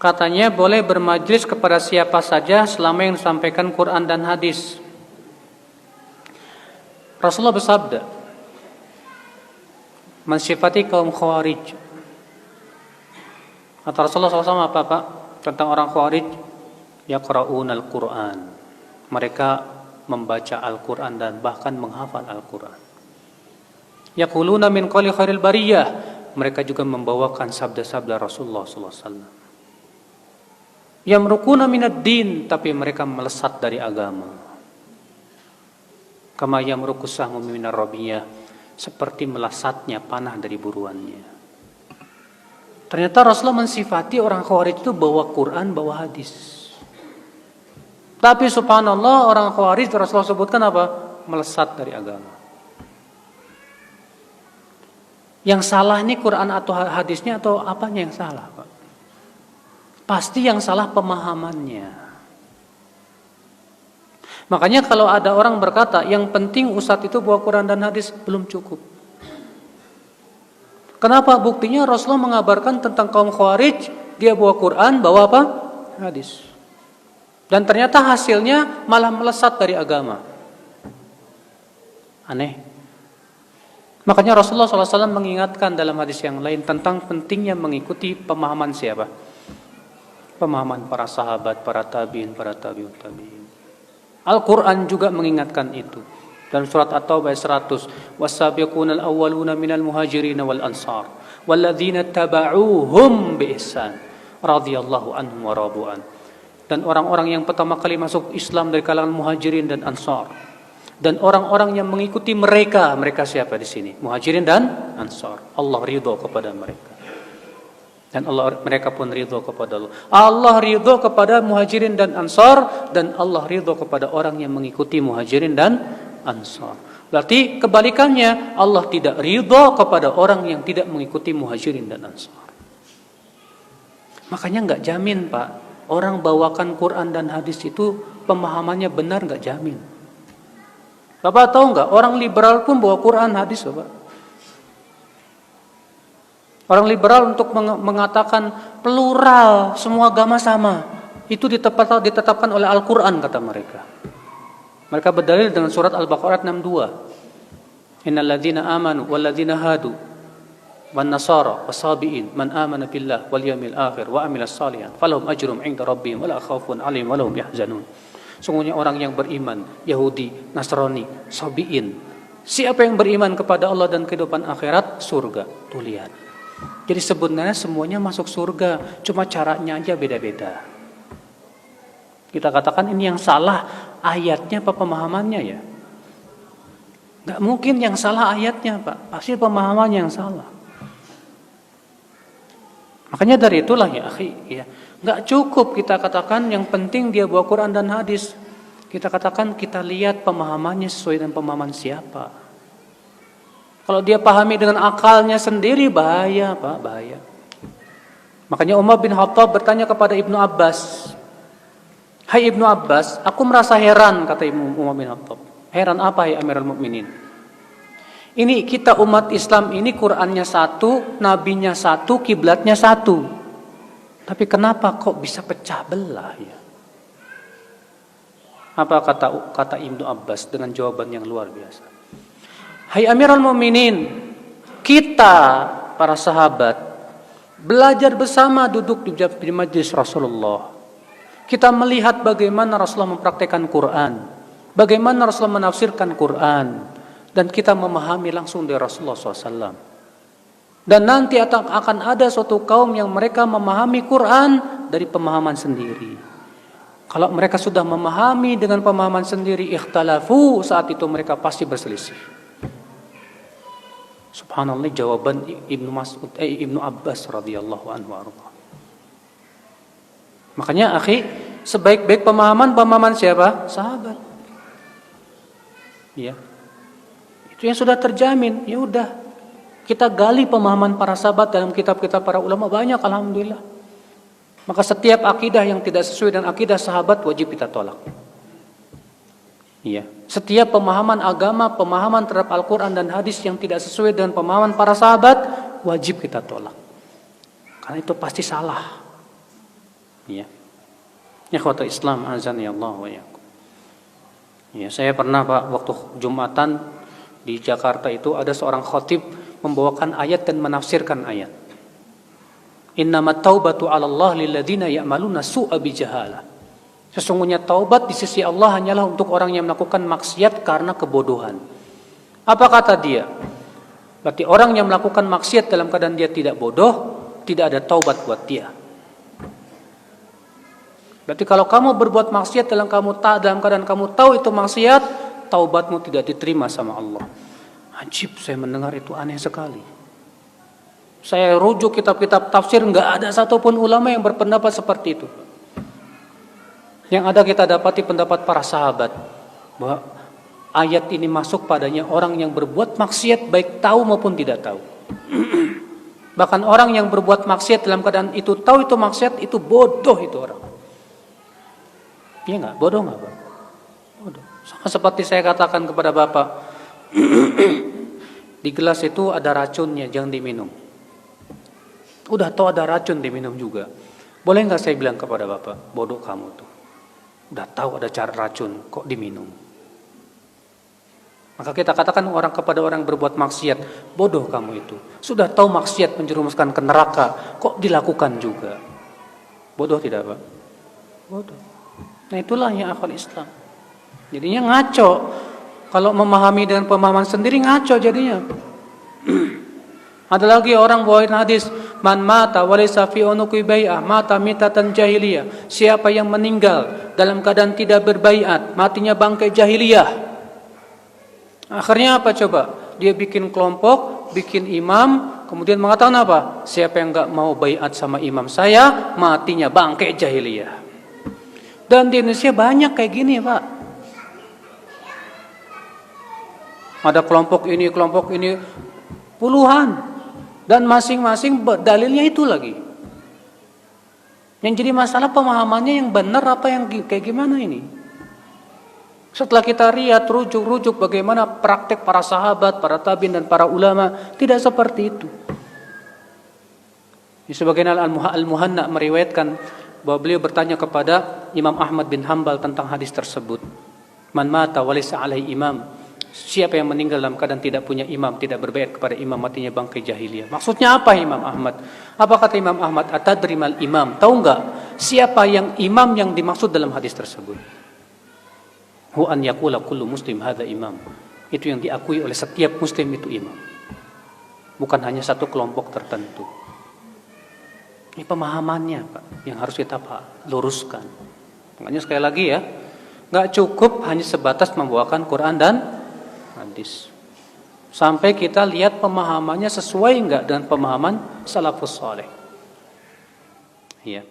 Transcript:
Katanya boleh bermajlis kepada siapa saja selama yang disampaikan Quran dan hadis. Rasulullah bersabda mensifati kaum Khawarij. Kata Rasulullah SAW apa Pak? Tentang orang Khawarij, yaqra'unal Qur'an. Mereka membaca Al-Quran dan bahkan menghafal Al-Quran. Yaquluna min qawli khairil bariyah. Mereka juga membawakan sabda-sabda Rasulullah SAW. Yamruquna minad din, tapi mereka melesat dari agama. Kama yamruqus sahmu minar ramiyah, seperti melesatnya panah dari buruannya. Ternyata Rasulullah mensifati orang Khawarij itu bawa Quran, bawa hadis. Tapi subhanallah orang Khawarij Rasulullah sebutkan apa? Melesat dari agama. Yang salah ini Quran atau hadisnya atau apanya yang salah, Pak? Pasti yang salah pemahamannya. Makanya kalau ada orang berkata yang penting ustadz itu bawa Quran dan hadis, belum cukup. Kenapa? Buktinya Rasulullah mengabarkan tentang kaum Khawarij, dia bawa Quran, bawa apa? Hadis. Dan ternyata hasilnya malah melesat dari agama. Aneh. Makanya Rasulullah SAW mengingatkan dalam hadis yang lain tentang pentingnya mengikuti pemahaman siapa? Pemahaman para sahabat, para tabi'in, para tabi'ut tabi'in. Al-Quran juga mengingatkan itu. Dalam surat At-Taubah 100, was-sabiqunal awwaluna minal muhajirin wal ansar walladzina taba'uuhum bi ihsan radhiyallahu anhum wa radu'an. Dan orang-orang yang pertama kali masuk Islam dari kalangan muhajirin dan ansar, dan orang-orang yang mengikuti mereka siapa di sini? Muhajirin dan ansar. Allah ridho kepada mereka. Dan mereka pun ridho kepada Allah. Allah ridho kepada muhajirin dan ansar, dan Allah ridho kepada orang yang mengikuti muhajirin dan ansar. Berarti kebalikannya, Allah tidak ridho kepada orang yang tidak mengikuti muhajirin dan ansar. Makanya nggak jamin Pak, orang bawakan Quran dan hadis itu pemahamannya benar, nggak jamin. Bapak tahu nggak, orang liberal pun bawa Quran hadis Bapak. Orang liberal untuk mengatakan plural, semua agama sama, itu ditetapkan oleh Al-Quran kata mereka. Mereka berdalil dengan surat Al-Baqarah 62. Innal ladzina amanu wal ladzina hadu wan nasara wasabiin man amana billah wal yawmil akhir wa amilas shalihan falahum ajrum 'inda rabbihim wala khaufun 'alaihim wa lahum yahzanun. Sungguhnya orang yang beriman, Yahudi, Nasrani, Sabiin, siapa yang beriman kepada Allah dan kehidupan akhirat, surga. Tuh lihat. Jadi sebenarnya semuanya masuk surga, cuma caranya aja beda-beda. Kita katakan ini yang salah ayatnya apa pemahamannya ya? Gak mungkin yang salah ayatnya Pak, pasti pemahamannya yang salah. Makanya dari itulah ya akhi, ya, gak cukup kita katakan yang penting dia bawa Quran dan hadis. Kita katakan kita lihat pemahamannya sesuai dengan pemahaman siapa. Kalau dia pahami dengan akalnya sendiri, bahaya Pak, bahaya. Makanya Umar bin Khattab bertanya kepada Ibnu Abbas, hai Ibnu Abbas, aku merasa heran, kata Umar bin Khattab. Heran apa ya Amirul Mukminin? Ini kita umat Islam ini Qur'annya satu, nabinya satu, kiblatnya satu. Tapi kenapa kok bisa pecah belah ya? Apa kata Ibnu Abbas dengan jawaban yang luar biasa? Hai Amirul Mukminin, kita para sahabat belajar bersama duduk di majlis Rasulullah. Kita melihat bagaimana Rasulullah mempraktekkan Quran, bagaimana Rasulullah menafsirkan Quran, dan kita memahami langsung dari Rasulullah SAW. Dan nanti akan ada suatu kaum yang mereka memahami Quran dari pemahaman sendiri. Kalau mereka sudah memahami dengan pemahaman sendiri, ikhtalafu, saat itu mereka pasti berselisih. Subhanallah, jawaban Ibnu Abbas radhiyallahu anhu. Makanya akhi, sebaik-baik pemahaman siapa? Sahabat. Ya. Itu yang sudah terjamin. Ya udah, kita gali pemahaman para sahabat dalam kitab-kitab para ulama banyak, alhamdulillah. Maka setiap akidah yang tidak sesuai dengan akidah sahabat wajib kita tolak. Iya. Setiap pemahaman agama, pemahaman terhadap Al-Quran dan hadis yang tidak sesuai dengan pemahaman para sahabat, wajib kita tolak. Karena itu pasti salah. Ya. Ikhwatul Islam azani Allah wa iyyakum. Ya, saya pernah Pak waktu Jumatan di Jakarta itu ada seorang khatib membawakan ayat dan menafsirkan ayat. Innamat taubatu 'ala Allah lilladzina ya'maluna su'a bijahalah. Sesungguhnya taubat di sisi Allah hanyalah untuk orang yang melakukan maksiat karena kebodohan. Apa kata dia? Berarti orang yang melakukan maksiat dalam keadaan dia tidak bodoh, tidak ada taubat buat dia. Berarti kalau kamu berbuat maksiat dalam keadaan kamu tahu itu maksiat, taubatmu tidak diterima sama Allah. Ajib, saya mendengar itu aneh sekali. Saya rujuk kitab-kitab tafsir, nggak ada satupun ulama yang berpendapat seperti itu. Yang ada kita dapati pendapat para sahabat bahwa ayat ini masuk padanya orang yang berbuat maksiat baik tahu maupun tidak tahu. Bahkan orang yang berbuat maksiat dalam keadaan itu tahu itu maksiat, itu bodoh itu orang. Iya nggak? Bodoh nggak Pak? Bodoh. Sama seperti saya katakan kepada Bapak, di gelas itu ada racunnya, jangan diminum. Udah tahu ada racun diminum juga. Boleh nggak saya bilang kepada Bapak, bodoh kamu tuh. Udah tahu ada cara racun, kok diminum? Maka kita katakan kepada orang berbuat maksiat, bodoh kamu itu. Sudah tahu maksiat menjerumuskan ke neraka, kok dilakukan juga? Bodoh tidak Pak? Bodoh. Nah itulah yang akal Islam. Jadinya ngaco. Kalau memahami dengan pemahaman sendiri ngaco jadinya. Ada lagi orang bawain hadis, man mata walaysa fi unuqi bai'ah mata mitatan jahiliyah. Siapa yang meninggal dalam keadaan tidak berbaiat, matinya bangkai jahiliyah. Akhirnya apa coba? Dia bikin kelompok, bikin imam, kemudian mengatakan apa? Siapa yang enggak mau baiat sama imam saya, matinya bangkai jahiliyah. Dan di Indonesia banyak kayak gini Pak. Ada kelompok ini puluhan. Dan masing-masing dalilnya itu lagi. Yang jadi masalah pemahamannya yang benar apa yang kayak gimana ini. Setelah kita lihat rujuk bagaimana praktek para sahabat, para tabi'in dan para ulama, tidak seperti itu. Sebagian Al-Muhanna meriwayatkan bahwa beliau bertanya kepada Imam Ahmad bin Hanbal tentang hadis tersebut. Man mata walaysa alaihi imam. Siapa yang meninggal dalam keadaan tidak punya imam, tidak berbaiat kepada imam, matinya bangkai jahiliyah. Maksudnya apa Imam Ahmad? Apa kata Imam Ahmad? Atadrimal imam. Tahu enggak siapa yang imam yang dimaksud dalam hadis tersebut? Hu an yaqula kullu muslim hadza imam. Itu yang diakui oleh setiap muslim itu imam. Bukan hanya satu kelompok tertentu. Ini pemahamannya Pak, yang harus kita luruskan. Makanya sekali lagi ya, nggak cukup hanya sebatas membawakan Quran dan hadis. Sampai kita lihat pemahamannya sesuai nggak dengan pemahaman salafus saleh. Iya.